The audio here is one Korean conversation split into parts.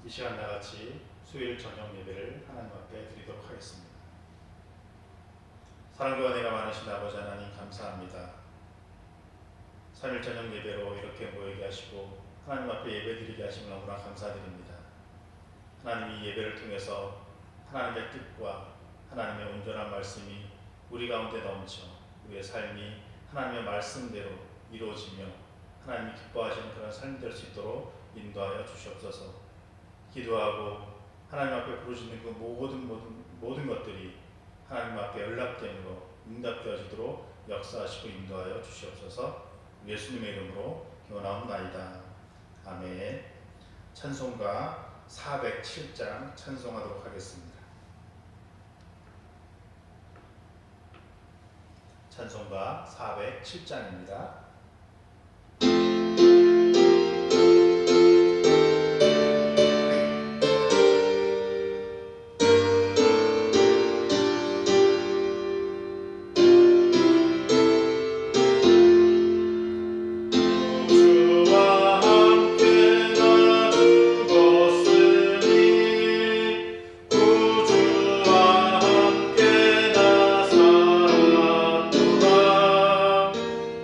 이 시간 나같이 수요일 저녁 예배를 하나님 앞에 드리도록 하겠습니다. 사랑과 은혜가 많으신 아버지 하나님 감사합니다. 3일 저녁 예배로 이렇게 모이게 하시고 하나님 앞에 예배 드리게 하심을 너무나 감사드립니다. 하나님 이 예배를 통해서 하나님의 뜻과 하나님의 온전한 말씀이 우리 가운데 넘쳐 우리의 삶이 하나님의 말씀대로 이루어지며 하나님이 기뻐하시는 그런 삶이 될 수 있도록 인도하여 주시옵소서. 기도하고 하나님 앞에 부르짖는 그 모든 것들이 하나님 앞에 연락됨으로 응답되어지도록 역사하시고 인도하여 주시옵소서. 예수님의 이름으로 기원하옵나이다. 아멘. 찬송가 407장 찬송하도록 하겠습니다. 찬송가 407장입니다.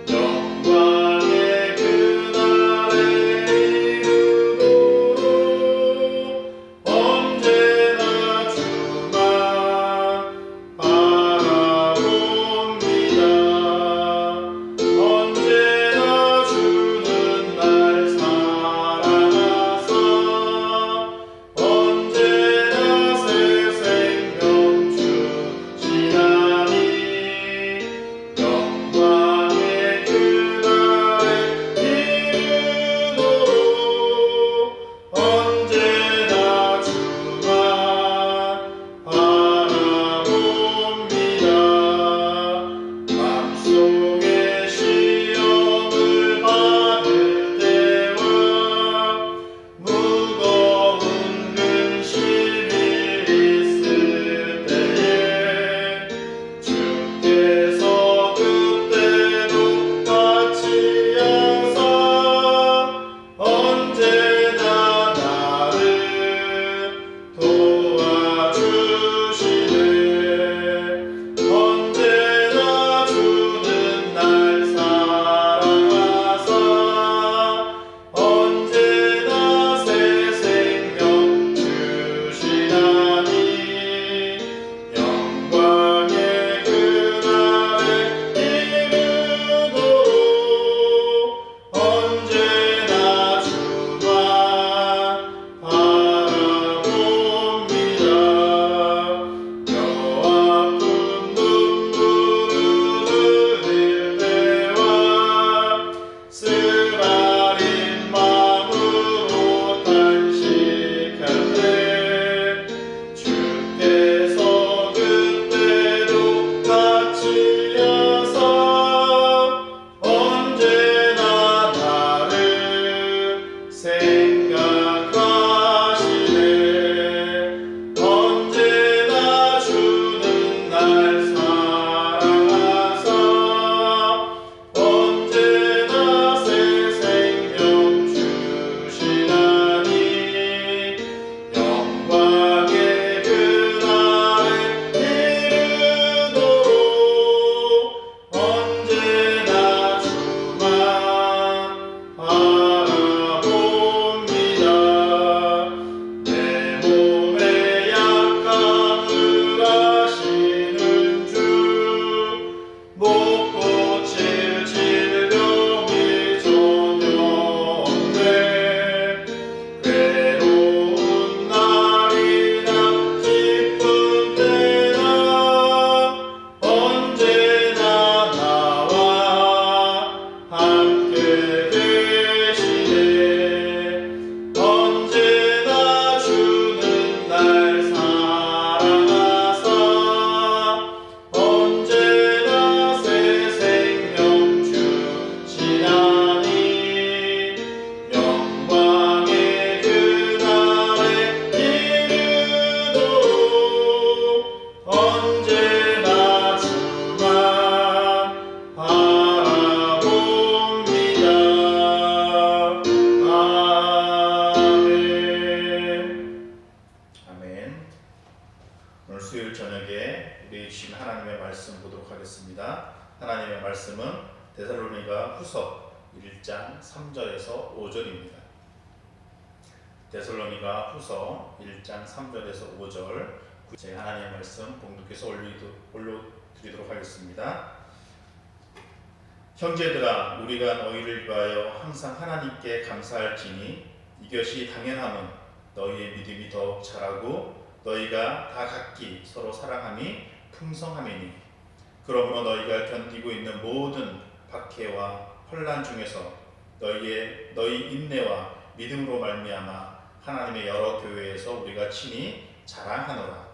영광 하나님의 말씀은 데살로니가 후서 1장 3절에서 5절입니다. 데살로니가 후서 1장 3절에서 5절 제 하나님의 말씀 봉독해서 올려드리도록 하겠습니다. 형제들아, 우리가 너희를 위하여 항상 하나님께 감사할지니 이것이 당연함은 너희의 믿음이 더욱 자라고 너희가 다 각기 서로 사랑함이 풍성함이니, 그러므로 너희가 견디고 있는 모든 박해와 혼란 중에서 너희 인내와 믿음으로 말미암아 하나님의 여러 교회에서 우리가 친히 자랑하노라.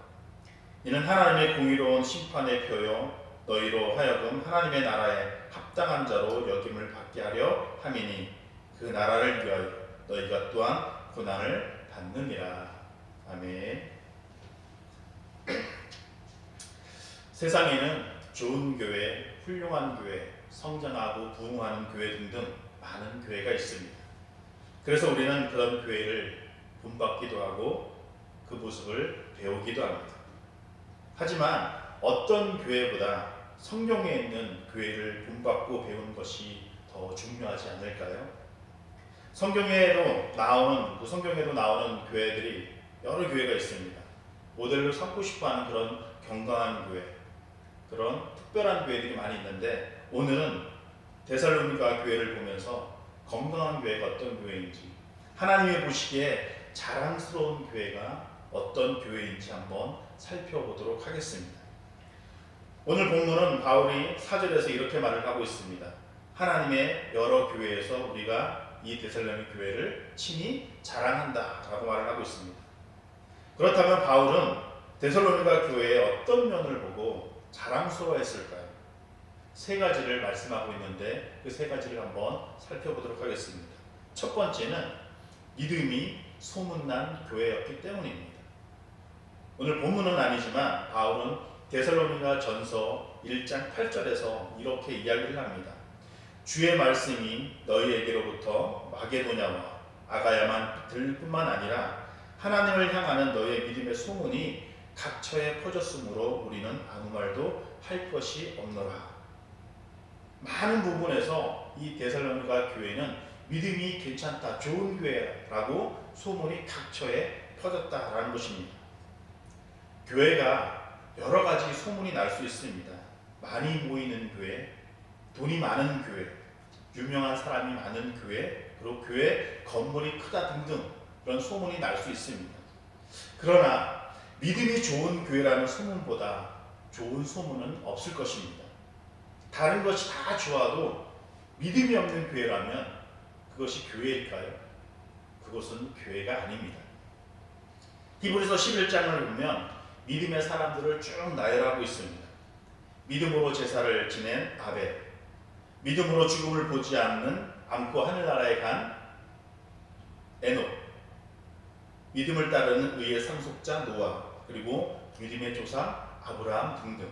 이는 하나님의 공의로운 심판의 표요 너희로 하여금 하나님의 나라에 합당한 자로 여김을 받게 하려 함이니, 그 나라를 위하여 너희가 또한 고난을 받느니라. 아멘. 세상에는 좋은 교회, 훌륭한 교회, 성장하고 부흥하는 교회 등등 많은 교회가 있습니다. 그래서 우리는 그런 교회를 본받기도 하고 그 모습을 배우기도 합니다. 하지만 어떤 교회보다 성경에 있는 교회를 본받고 배우는 것이 더 중요하지 않을까요? 성경에도 나오는 교회들이 여러 교회가 있습니다. 모델로 삼고 싶어하는 그런 건강한 교회, 그런 특별한 교회들이 많이 있는데, 오늘은 데살로니가 교회를 보면서 건강한 교회가 어떤 교회인지, 하나님이 보시기에 자랑스러운 교회가 어떤 교회인지 한번 살펴보도록 하겠습니다. 오늘 본문은 바울이 4절에서 이렇게 말을 하고 있습니다. 하나님의 여러 교회에서 우리가 이 데살로니 교회를 친히 자랑한다 라고 말을 하고 있습니다. 그렇다면 바울은 데살로니가 교회의 어떤 면을 보고 자랑스러워했을까요? 세 가지를 말씀하고 있는데 그 세 가지를 한번 살펴보도록 하겠습니다. 첫 번째는 믿음이 소문난 교회였기 때문입니다. 오늘 본문은 아니지만 바울은 데살로니가 전서 1장 8절에서 이렇게 이야기를 합니다. 주의 말씀이 너희에게로부터 마게도냐와 아가야만 들 뿐만 아니라 하나님을 향하는 너희의 믿음의 소문이 각처에 퍼졌으므로 우리는 아무 말도 할 것이 없노라. 많은 부분에서 이 데살로니가 교회는 믿음이 괜찮다, 좋은 교회라고 소문이 각처에 퍼졌다라는 것입니다. 교회가 여러 가지 소문이 날 수 있습니다. 많이 모이는 교회, 돈이 많은 교회, 유명한 사람이 많은 교회, 그리고 교회 건물이 크다 등등 그런 소문이 날 수 있습니다. 그러나 믿음이 좋은 교회라는 소문보다 좋은 소문은 없을 것입니다. 다른 것이 다 좋아도 믿음이 없는 교회라면 그것이 교회일까요? 그것은 교회가 아닙니다. 히브리서 11장을 보면 믿음의 사람들을 쭉 나열하고 있습니다. 믿음으로 제사를 지낸 아벨, 믿음으로 죽음을 보지 않고 하늘나라에 간 에녹, 믿음을 따르는 의의 상속자 노아, 그리고 믿음의 조상 아브라함 등등.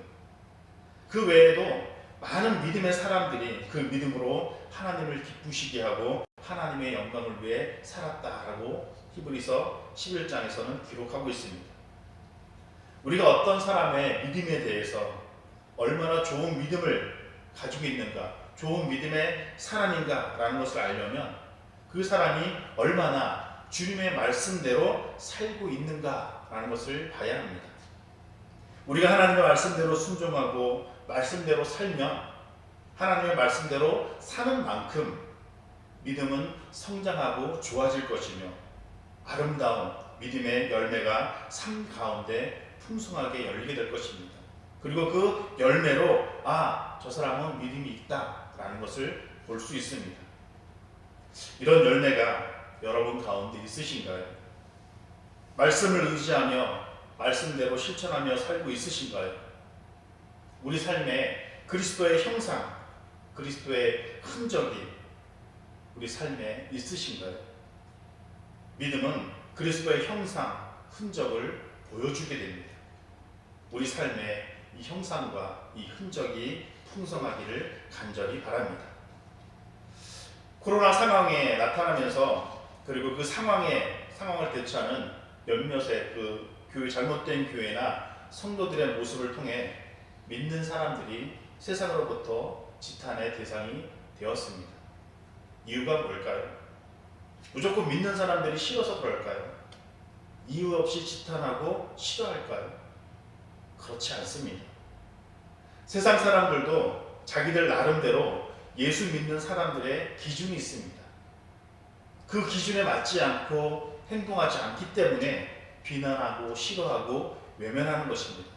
그 외에도 많은 믿음의 사람들이 그 믿음으로 하나님을 기쁘시게 하고 하나님의 영광을 위해 살았다라고 히브리서 11장에서는 기록하고 있습니다. 우리가 어떤 사람의 믿음에 대해서 얼마나 좋은 믿음을 가지고 있는가, 좋은 믿음의 사람인가 라는 것을 알려면 그 사람이 얼마나 주님의 말씀대로 살고 있는가 라는 것을 봐야 합니다. 우리가 하나님의 말씀대로 순종하고 말씀대로 살면, 하나님의 말씀대로 사는 만큼 믿음은 성장하고 좋아질 것이며 아름다운 믿음의 열매가 삶 가운데 풍성하게 열리게 될 것입니다. 그리고 그 열매로 저 사람은 믿음이 있다라는 것을 볼 수 있습니다. 이런 열매가 여러분 가운데 있으신가요? 말씀을 의지하며 말씀대로 실천하며 살고 있으신가요? 우리 삶에 그리스도의 형상, 그리스도의 흔적이 우리 삶에 있으신가요? 믿음은 그리스도의 형상, 흔적을 보여주게 됩니다. 우리 삶에 이 형상과 이 흔적이 풍성하기를 간절히 바랍니다. 코로나 상황에 나타나면서, 그리고 그 상황을 대처하는 몇몇의 그 잘못된 교회나 성도들의 모습을 통해 믿는 사람들이 세상으로부터 지탄의 대상이 되었습니다. 이유가 뭘까요? 무조건 믿는 사람들이 싫어서 그럴까요? 이유 없이 지탄하고 싫어할까요? 그렇지 않습니다. 세상 사람들도 자기들 나름대로 예수 믿는 사람들의 기준이 있습니다. 그 기준에 맞지 않고 행동하지 않기 때문에 비난하고 싫어하고 외면하는 것입니다.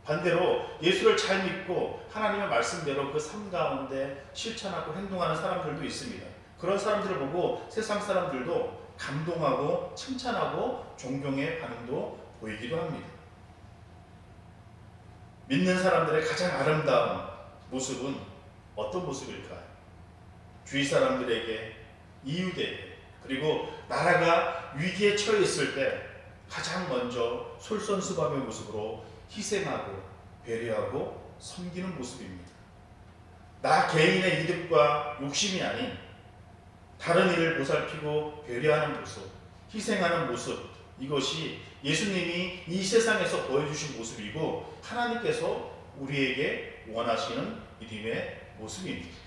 반대로 예수를 잘 믿고 하나님의 말씀대로 그 삶 가운데 실천하고 행동하는 사람들도 있습니다. 그런 사람들을 보고 세상 사람들도 감동하고 칭찬하고 존경의 반응도 보이기도 합니다. 믿는 사람들의 가장 아름다운 모습은 어떤 모습일까요? 주위 사람들에게, 이웃에게, 그리고 나라가 위기에 처해 있을 때 가장 먼저 솔선수범의 모습으로 희생하고 배려하고 섬기는 모습입니다. 나 개인의 이득과 욕심이 아닌 다른 이를 보살피고 배려하는 모습, 희생하는 모습, 이것이 예수님이 이 세상에서 보여주신 모습이고 하나님께서 우리에게 원하시는 믿음의 모습입니다.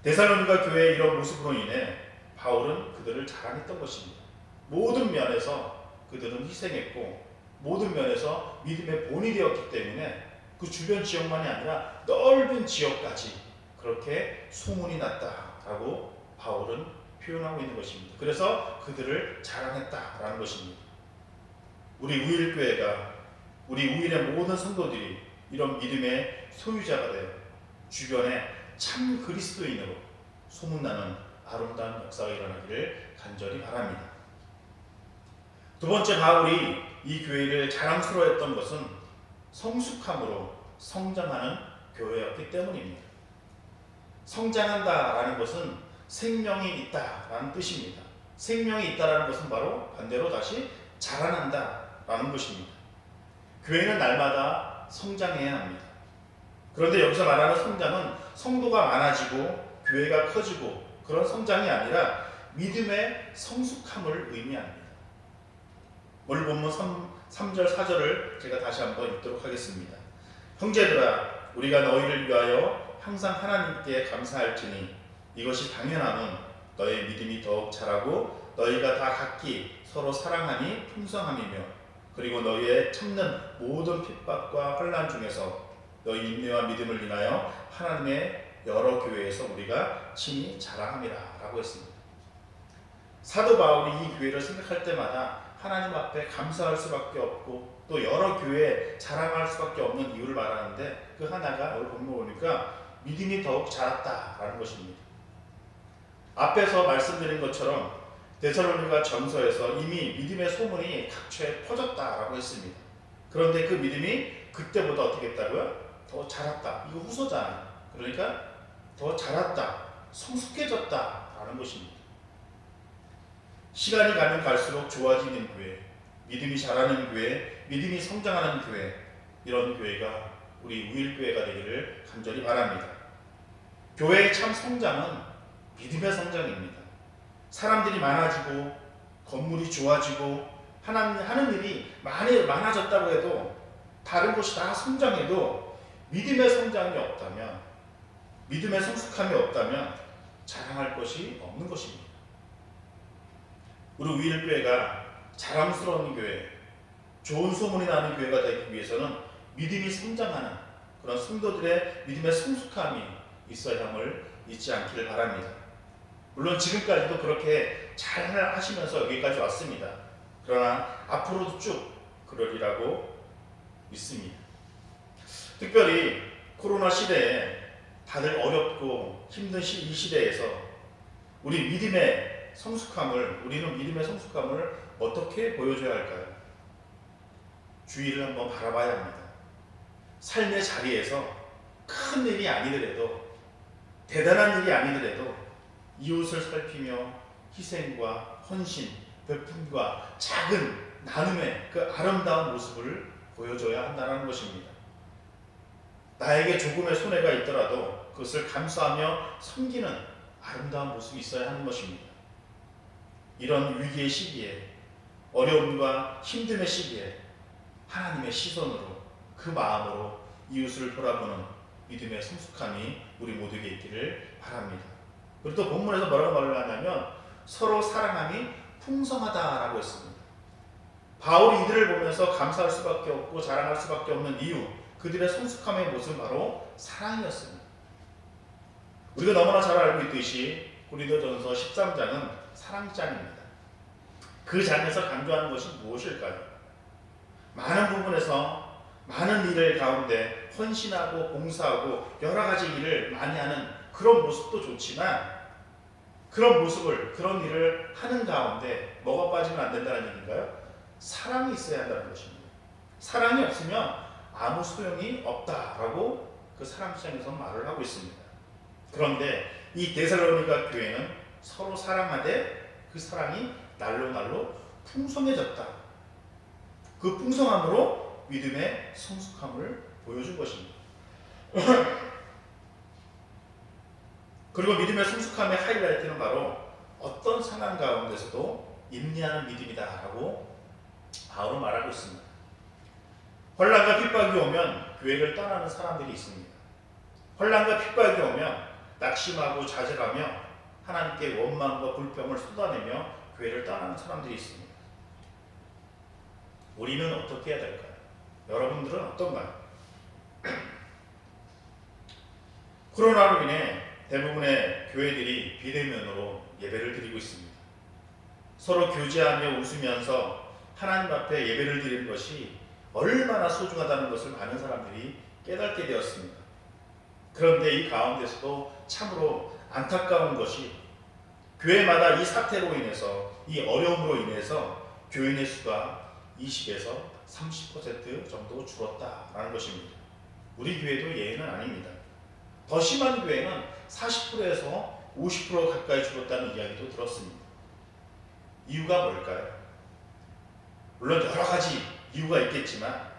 데살로니가 교회의 이런 모습으로 인해 바울은 그들을 자랑했던 것입니다. 모든 면에서 그들은 희생했고 모든 면에서 믿음의 본이 되었기 때문에 그 주변 지역만이 아니라 넓은 지역까지 그렇게 소문이 났다라고 바울은 표현하고 있는 것입니다. 그래서 그들을 자랑했다라는 것입니다. 우리 우일교회가, 우리 우일의 모든 성도들이 이런 믿음의 소유자가 되어 주변에 참 그리스도인으로 소문나는 아름다운 역사가 일어나기를 간절히 바랍니다. 두 번째, 바울이 이 교회를 자랑스러워했던 것은 성숙함으로 성장하는 교회였기 때문입니다. 성장한다라는 것은 생명이 있다라는 뜻입니다. 생명이 있다라는 것은 바로 반대로 다시 자라난다라는 것입니다. 교회는 날마다 성장해야 합니다. 그런데 여기서 말하는 성장은 성도가 많아지고 교회가 커지고 그런 성장이 아니라 믿음의 성숙함을 의미합니다. 오늘 본문 3절 4절을 제가 다시 한번 읽도록 하겠습니다. 형제들아, 우리가 너희를 위하여 항상 하나님께 감사할지니 이것이 당연함은 너희 믿음이 더욱 자라고 너희가 다 각기 서로 사랑하니 풍성함이며 그리고 너희의 참는 모든 핍박과 환난 중에서 너희 인내와 믿음을 인하여 하나님의 여러 교회에서 우리가 친히 자랑함이라 라고 했습니다. 사도 바울이 이 교회를 생각할 때마다 하나님 앞에 감사할 수밖에 없고 또 여러 교회에 자랑할 수밖에 없는 이유를 말하는데 그 하나가 오늘 본문 보니까 믿음이 더욱 자랐다라는 것입니다. 앞에서 말씀드린 것처럼 데살로니가 전서에서 이미 믿음의 소문이 각처에 퍼졌다라고 했습니다. 그런데 그 믿음이 그때보다 어떻게 했다고요? 더 자랐다. 이거 후소잖아요. 그러니까 더 자랐다, 성숙해졌다라는 것입니다. 시간이 가면 갈수록 좋아지는 교회, 믿음이 자라는 교회, 믿음이 성장하는 교회, 이런 교회가 우리 우일교회가 되기를 간절히 바랍니다. 교회의 참 성장은 믿음의 성장입니다. 사람들이 많아지고 건물이 좋아지고 하는 일이 많아졌다고 해도 다른 곳이 다 성장해도 믿음의 성장이 없다면, 믿음의 성숙함이 없다면 자랑할 것이 없는 것입니다. 우리 우일교회가 자랑스러운 교회, 좋은 소문이 나는 교회가 되기 위해서는 믿음이 성장하는 그런 성도들의 믿음의 성숙함이 있어야 함을 잊지 않기를 바랍니다. 물론 지금까지도 그렇게 잘 하시면서 여기까지 왔습니다. 그러나 앞으로도 쭉 그러리라고 믿습니다. 특별히 코로나 시대에 다들 어렵고 힘든 이 시대에서 우리는 믿음의 성숙함을 어떻게 보여줘야 할까요? 주위를 한번 바라봐야 합니다. 삶의 자리에서 큰 일이 아니더라도, 대단한 일이 아니더라도 이웃을 살피며 희생과 헌신, 베품과 작은 나눔의 그 아름다운 모습을 보여줘야 한다는 것입니다. 나에게 조금의 손해가 있더라도 그것을 감수하며 섬기는 아름다운 모습이 있어야 하는 것입니다. 이런 위기의 시기에, 어려움과 힘듦의 시기에 하나님의 시선으로, 그 마음으로 이웃을 돌아보는 믿음의 성숙함이 우리 모두에게 있기를 바랍니다. 그리고 또 본문에서 뭐라고 말을 하냐면 서로 사랑함이 풍성하다라고 했습니다. 바울이 이들을 보면서 감사할 수밖에 없고 자랑할 수밖에 없는 이유, 그들의 성숙함의 모습은 바로 사랑이었습니다. 우리가 너무나 잘 알고 있듯이 고린도전서 13장은 사랑장입니다. 그 장에서 강조하는 것이 무엇일까요? 많은 부분에서 많은 일을 가운데 헌신하고 봉사하고 여러 가지 일을 많이 하는 그런 모습도 좋지만 그런 모습을, 그런 일을 하는 가운데 뭐가 빠지면 안 된다는 얘기인가요? 사랑이 있어야 한다는 것입니다. 사랑이 없으면 아무 소용이 없다라고 그 사랑장에서 말을 하고 있습니다. 그런데 이 데살로니가 교회는 서로 사랑하되 그 사랑이 날로 풍성해졌다. 그 풍성함으로 믿음의 성숙함을 보여준 것입니다. 그리고 믿음의 성숙함의 하이라이트는 바로 어떤 상황 가운데서도 인내하는 믿음이다라고 바울은 말하고 있습니다. 혼란과 핍박이 오면 교회를 떠나는 사람들이 있습니다. 혼란과 핍박이 오면 낙심하고 좌절하며 하나님께 원망과 불평을 쏟아내며 교회를 떠나는 사람들이 있습니다. 우리는 어떻게 해야 될까요? 여러분들은 어떤가요? 코로나로 인해 대부분의 교회들이 비대면으로 예배를 드리고 있습니다. 서로 교제하며 웃으면서 하나님 앞에 예배를 드리는 것이 얼마나 소중하다는 것을 많은 사람들이 깨닫게 되었습니다. 그런데 이 가운데서도 참으로 안타까운 것이 교회마다 이 사태로 인해서, 이 어려움으로 인해서 교인의 수가 20에서 30% 정도 줄었다라는 것입니다. 우리 교회도 예외는 아닙니다. 더 심한 교회는 40%에서 50% 가까이 줄었다는 이야기도 들었습니다. 이유가 뭘까요? 물론 여러 가지 이유가 있겠지만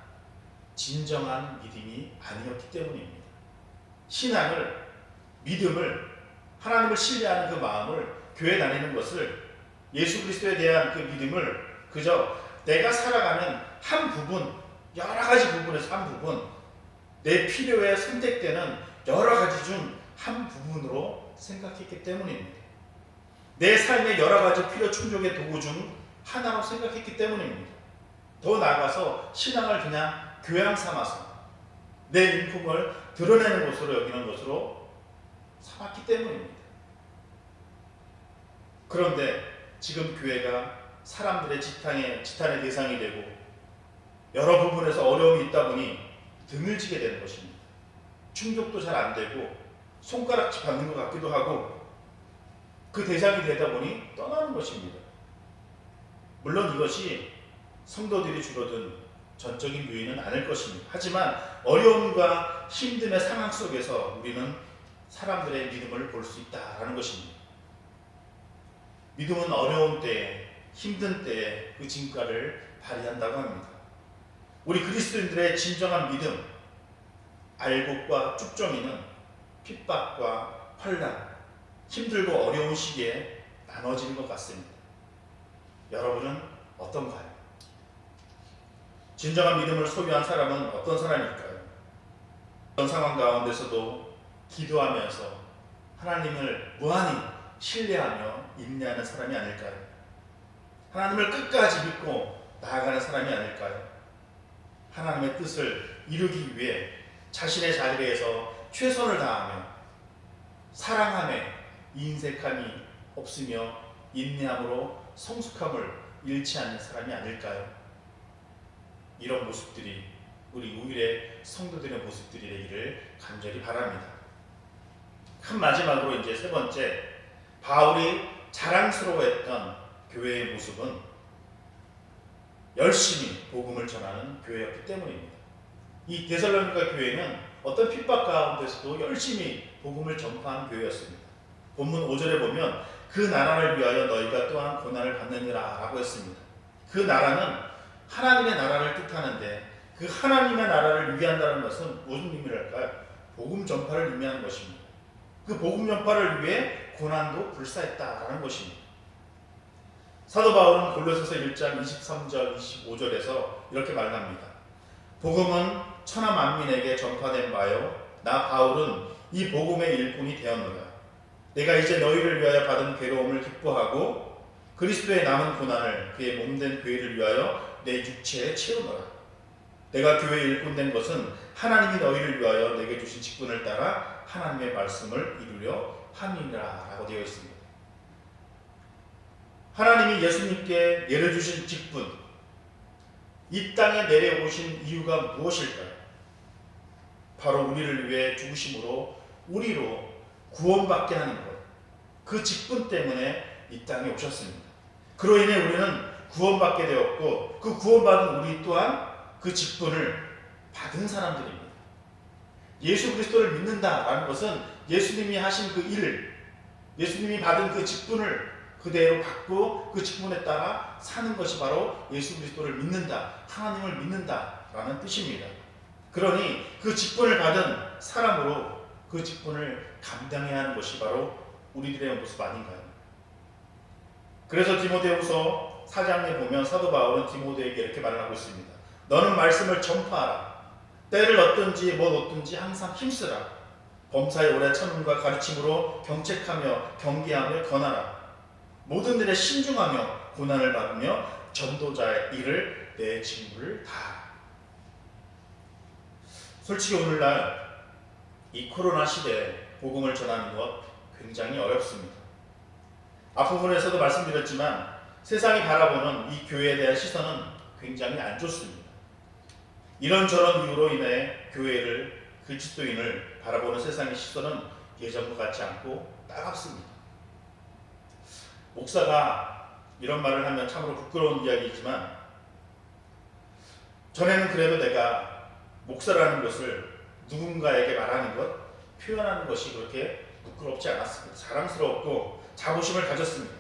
진정한 믿음이 아니었기 때문입니다. 신앙을, 믿음을, 하나님을 신뢰하는 그 마음을, 교회 다니는 것을, 예수 그리스도에 대한 그 믿음을 그저 내가 살아가는 한 부분, 여러 가지 부분에서 한 부분, 내 필요에 선택되는 여러 가지 중 한 부분으로 생각했기 때문입니다. 내 삶의 여러 가지 필요 충족의 도구 중 하나로 생각했기 때문입니다. 더 나아가서 신앙을 그냥 교양 삼아서 내 인품을 드러내는 것으로 여기는 것으로 삼았기 때문입니다. 그런데 지금 교회가 사람들의 지탄의 대상이 되고 여러 부분에서 어려움이 있다 보니 등을 지게 되는 것입니다. 충족도 잘 안 되고 손가락질 받는 것 같기도 하고 그 대상이 되다 보니 떠나는 것입니다. 물론 이것이 성도들이 줄어든 전적인 요인은 아닐 것입니다. 하지만 어려움과 힘듦의 상황 속에서 우리는 사람들의 믿음을 볼 수 있다는 것입니다. 믿음은 어려운 때에, 힘든 때에 그 진가를 발휘한다고 합니다. 우리 그리스도인들의 진정한 믿음, 알곡과 쭉정이는 핍박과 환난, 힘들고 어려운 시기에 나눠지는 것 같습니다. 여러분은 어떤가요? 진정한 믿음을 소유한 사람은 어떤 사람일까요? 어떤 상황 가운데서도 기도하면서 하나님을 무한히 신뢰하며 인내하는 사람이 아닐까요? 하나님을 끝까지 믿고 나아가는 사람이 아닐까요? 하나님의 뜻을 이루기 위해 자신의 자리에서 최선을 다하며 사랑함에 인색함이 없으며 인내함으로 성숙함을 잃지 않는 사람이 아닐까요? 이런 모습들이 우리 우일의 성도들의 모습들이 되기를 간절히 바랍니다. 한 마지막으로 이제 세 번째, 바울이 자랑스러워했던 교회의 모습은 열심히 복음을 전하는 교회였기 때문입니다. 이 데살로니가 교회는 어떤 핍박 가운데서도 열심히 복음을 전파한 교회였습니다. 본문 5절에 보면 그 나라를 위하여 너희가 또한 고난을 받느니라 라고 했습니다. 그 나라는 하나님의 나라를 뜻하는데 그 하나님의 나라를 위한다는 것은 무슨 의미랄까요? 복음 전파를 의미하는 것입니다. 그 복음 전파를 위해 고난도 불사했다라는 것입니다. 사도 바울은 골로새서 1장 23절 25절에서 이렇게 말합니다. 복음은 천하 만민에게 전파된 바요 나 바울은 이 복음의 일꾼이 되었노라. 내가 이제 너희를 위하여 받은 괴로움을 기뻐하고 그리스도의 남은 고난을 그의 몸된 교회를 위하여 내 육체에 채우노라. 내가 교회의 일꾼 된 것은 하나님이 너희를 위하여 내게 주신 직분을 따라 하나님의 말씀을 이루려 함이니라 라고 되어 있습니다. 하나님이 예수님께 내려주신 직분, 이 땅에 내려오신 이유가 무엇일까요? 바로 우리를 위해 죽으심으로 우리로 구원받게 하는 것, 그 직분 때문에 이 땅에 오셨습니다. 그로 인해 우리는 구원받게 되었고 그 구원받은 우리 또한 그 직분을 받은 사람들입니다. 예수 그리스도를 믿는다라는 것은 예수님이 하신 그 일을, 예수님이 받은 그 직분을 그대로 받고 그 직분에 따라 사는 것이 바로 예수 그리스도를 믿는다, 하나님을 믿는다라는 뜻입니다. 그러니 그 직분을 받은 사람으로 그 직분을 감당해야 하는 것이 바로 우리들의 모습 아닌가요? 그래서 디모데후서 4장에 보면 사도 바울은 디모데에게 이렇게 말을 하고 있습니다. 너는 말씀을 전파하라. 때를 얻든지 못 얻든지 항상 힘쓰라. 범사의 오래 참음과 가르침으로 경책하며 경계하며 권하라. 모든 일에 신중하며 고난을 받으며 전도자의 일을 내 직무를 다하라. 솔직히 오늘날 이 코로나 시대에 복음을 전하는 것 굉장히 어렵습니다. 앞부분에서도 말씀드렸지만 세상이 바라보는 이 교회에 대한 시선은 굉장히 안 좋습니다. 이런저런 이유로 인해 교회를, 그리스도인을 바라보는 세상의 시선은 예전과 같지 않고 따갑습니다. 목사가 이런 말을 하면 참으로 부끄러운 이야기이지만 전에는 그래도 내가 목사라는 것을 누군가에게 말하는 것, 표현하는 것이 그렇게 부끄럽지 않았습니다. 자랑스럽고 자부심을 가졌습니다.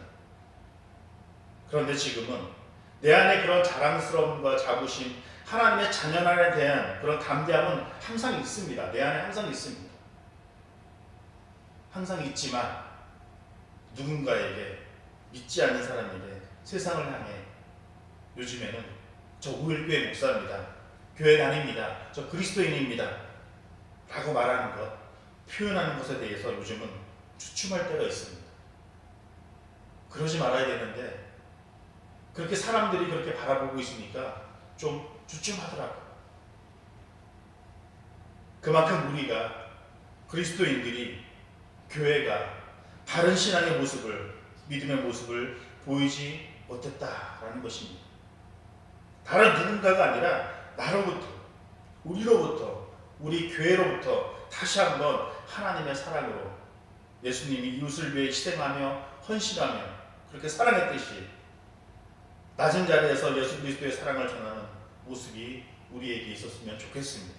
그런데 지금은 내 안에 그런 자랑스러움과 자부심, 하나님의 자녀에 대한 그런 담대함은 항상 있습니다. 내 안에 항상 있습니다. 항상 있지만 누군가에게, 믿지 않는 사람에게, 세상을 향해 요즘에는 저 우일교회 목사입니다, 교회 다닙니다, 저 그리스도인입니다 라고 말하는 것, 표현하는 것에 대해서 요즘은 주춤할 때가 있습니다. 그러지 말아야 되는데 그렇게 사람들이 그렇게 바라보고 있으니까 좀 주춤하더라고요. 그만큼 우리가, 그리스도인들이, 교회가 바른 신앙의 모습을, 믿음의 모습을 보이지 못했다라는 것입니다. 다른 누군가가 아니라 나로부터, 우리로부터, 우리 교회로부터 다시 한번 하나님의 사랑으로 예수님이 이웃을 위해 희생하며 헌신하며 그렇게 사랑했듯이 낮은 자리에서 예수 그리스도의 사랑을 전하는 모습이 우리에게 있었으면 좋겠습니다.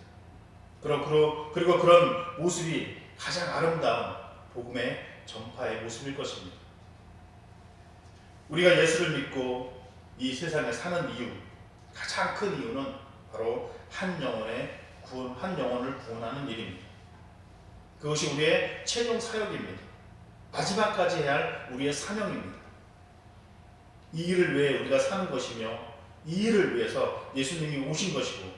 그리고 그런 모습이 가장 아름다운 복음의 전파의 모습일 것입니다. 우리가 예수를 믿고 이 세상에 사는 이유, 가장 큰 이유는 바로 한 영혼을 구원하는 일입니다. 그것이 우리의 최종 사역입니다. 마지막까지 해야 할 우리의 사명입니다. 이 일을 위해 우리가 사는 것이며 이 일을 위해서 예수님이 오신 것이고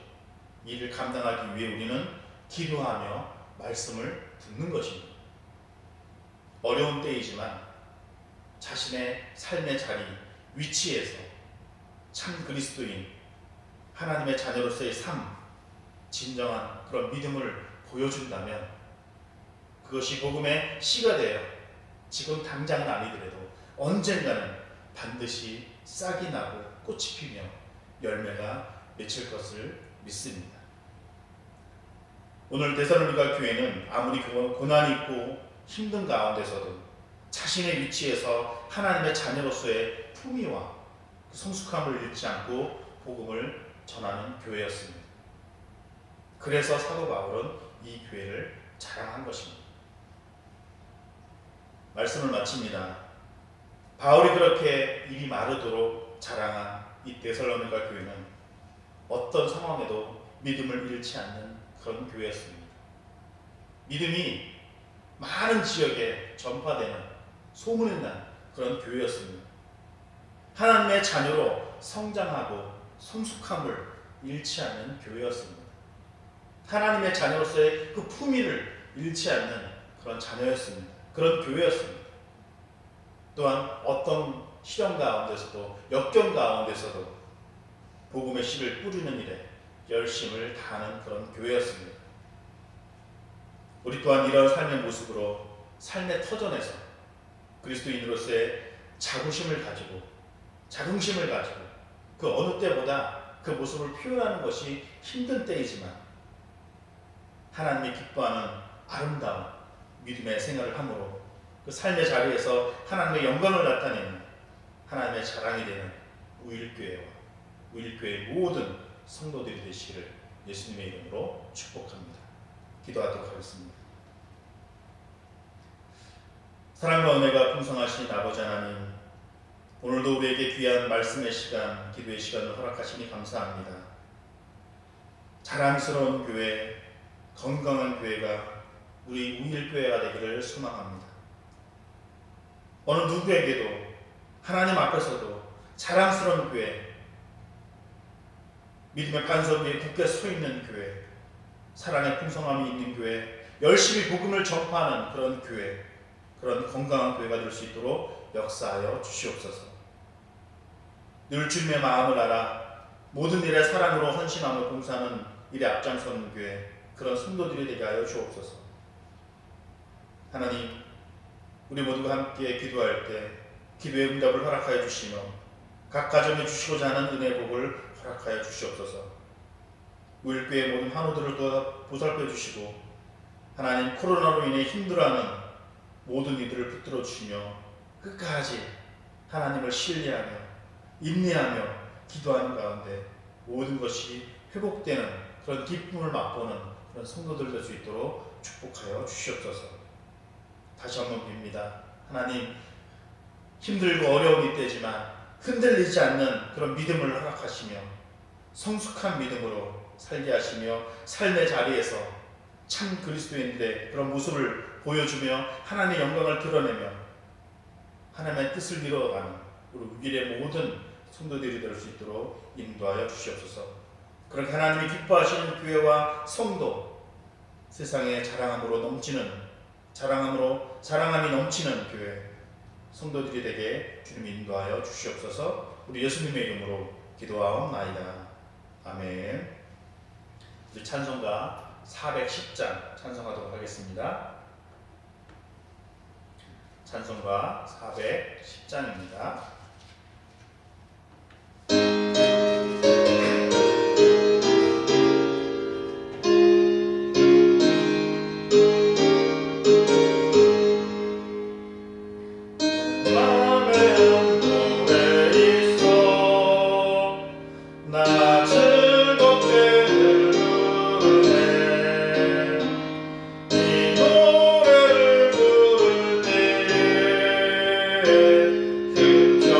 이 일을 감당하기 위해 우리는 기도하며 말씀을 듣는 것입니다. 어려운 때이지만 자신의 삶의 자리, 위치에서 참 그리스도인, 하나님의 자녀로서의 삶, 진정한 그런 믿음을 보여준다면 그것이 복음의 씨가 되어 지금 당장은 아니더라도 언젠가는 반드시 싹이 나고 꽃이 피며 열매가 맺힐 것을 믿습니다. 오늘 데살로니가 교회는 아무리 고난이 있고 힘든 가운데서도 자신의 위치에서 하나님의 자녀로서의 품위와 성숙함을 잃지 않고 복음을 전하는 교회였습니다. 그래서 사도 바울은 이 교회를 자랑한 것입니다. 말씀을 마칩니다. 바울이 그렇게 입이 마르도록 자랑한 이 데살로니가 교회는 어떤 상황에도 믿음을 잃지 않는 그런 교회였습니다. 믿음이 많은 지역에 전파되는, 소문이 난 그런 교회였습니다. 하나님의 자녀로 성장하고 성숙함을 잃지 않는 교회였습니다. 하나님의 자녀로서의 그 품위를 잃지 않는 그런 자녀였습니다. 그런 교회였습니다. 또한 어떤 시련 가운데서도 역경 가운데서도 복음의 씨를 뿌리는 일에 열심을 다하는 그런 교회였습니다. 우리 또한 이런 삶의 모습으로 삶의 터전에서 그리스도인으로서의 자부심을 가지고 자긍심을 가지고 그 어느 때보다 그 모습을 표현하는 것이 힘든 때이지만 하나님이 기뻐하는 아름다운 믿음의 생활을 함으로 그 삶의 자리에서 하나님의 영광을 나타내는 하나님의 자랑이 되는 우일교회와 우일교회의 모든 성도들이 되시기를 예수님의 이름으로 축복합니다. 기도하도록 하겠습니다. 사랑과 은혜가 풍성하신 아버지 하나님, 오늘도 우리에게 귀한 말씀의 시간, 기도의 시간을 허락하시니 감사합니다. 자랑스러운 교회, 건강한 교회가 우리 우일교회가 되기를 소망합니다. 어느 누구에게도 하나님 앞에서도 자랑스러운 교회, 믿음의 반석 위에 굳게 서 있는 교회, 사랑의 풍성함이 있는 교회, 열심히 복음을 전파하는 그런 교회, 그런 건강한 교회가 될 수 있도록 역사하여 주시옵소서. 늘 주님의 마음을 알아 모든 일에 사랑으로 헌신함을 봉사하는 일에 앞장서는 교회, 그런 성도들이 되게 하여 주옵소서. 하나님, 우리 모두가 함께 기도할 때 기도의 응답을 허락하여 주시며 각 가정에 주시고자 하는 은혜의 복을 허락하여 주시옵소서. 우일교회 모든 환우들을 보살펴 주시고 하나님, 코로나로 인해 힘들어하는 모든 이들을 붙들어 주시며 끝까지 하나님을 신뢰하며 인내하며 기도하는 가운데 모든 것이 회복되는 그런 기쁨을 맛보는 그런 성도들 될 수 있도록 축복하여 주시옵소서. 다시 한번 빕니다. 하나님, 힘들고 어려운 이때지만 흔들리지 않는 그런 믿음을 허락하시며 성숙한 믿음으로 살게 하시며 삶의 자리에서 참 그리스도인들의 그런 모습을 보여주며 하나님의 영광을 드러내며 하나님의 뜻을 이루어가는 우리 우길의 모든 성도들이 될 수 있도록 인도하여 주시옵소서. 그렇게 하나님이 기뻐하시는 교회와 성도, 세상에 자랑함이 넘치는 교회, 성도들이 되게 주님 인도하여 주시옵소서. 우리 예수님의 이름으로 기도하옵나이다. 아멘. 우리 찬송가 410장 찬송하도록 하겠습니다. 찬송가 410장입니다. 그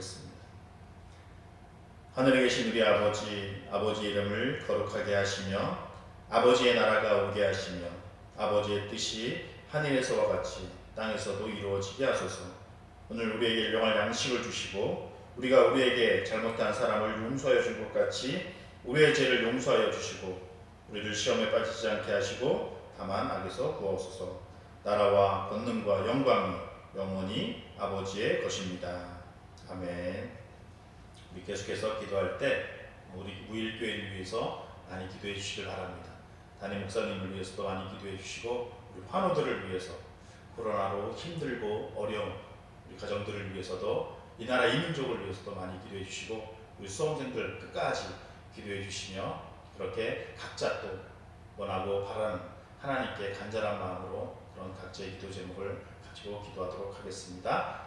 기도하겠습니다. 하늘에 계신 우리 아버지, 아버지의 이름을 거룩하게 하시며 아버지의 나라가 오게 하시며 아버지의 뜻이 하늘에서와 같이 땅에서도 이루어지게 하소서. 오늘 우리에게 일용할 양식을 주시고 우리가 우리에게 잘못한 사람을 용서하여 준 것 같이 우리의 죄를 용서하여 주시고 우리를 시험에 빠지지 않게 하시고 다만 악에서 구하옵소서. 나라와 권능과 영광이 영원히 아버지의 것입니다. 아멘. 우리 계속해서 기도할 때 우리 무일교회를 위해서 많이 기도해 주시길 바랍니다. 담임 목사님을 위해서도 많이 기도해 주시고 우리 환우들을 위해서 코로나로 힘들고 어려운 우리 가정들을 위해서도 이 나라 이민족을 위해서도 많이 기도해 주시고 우리 수험생들 끝까지 기도해 주시며 그렇게 각자 또 원하고 바라는 하나님께 간절한 마음으로 그런 각자의 기도 제목을 가지고 기도하도록 하겠습니다.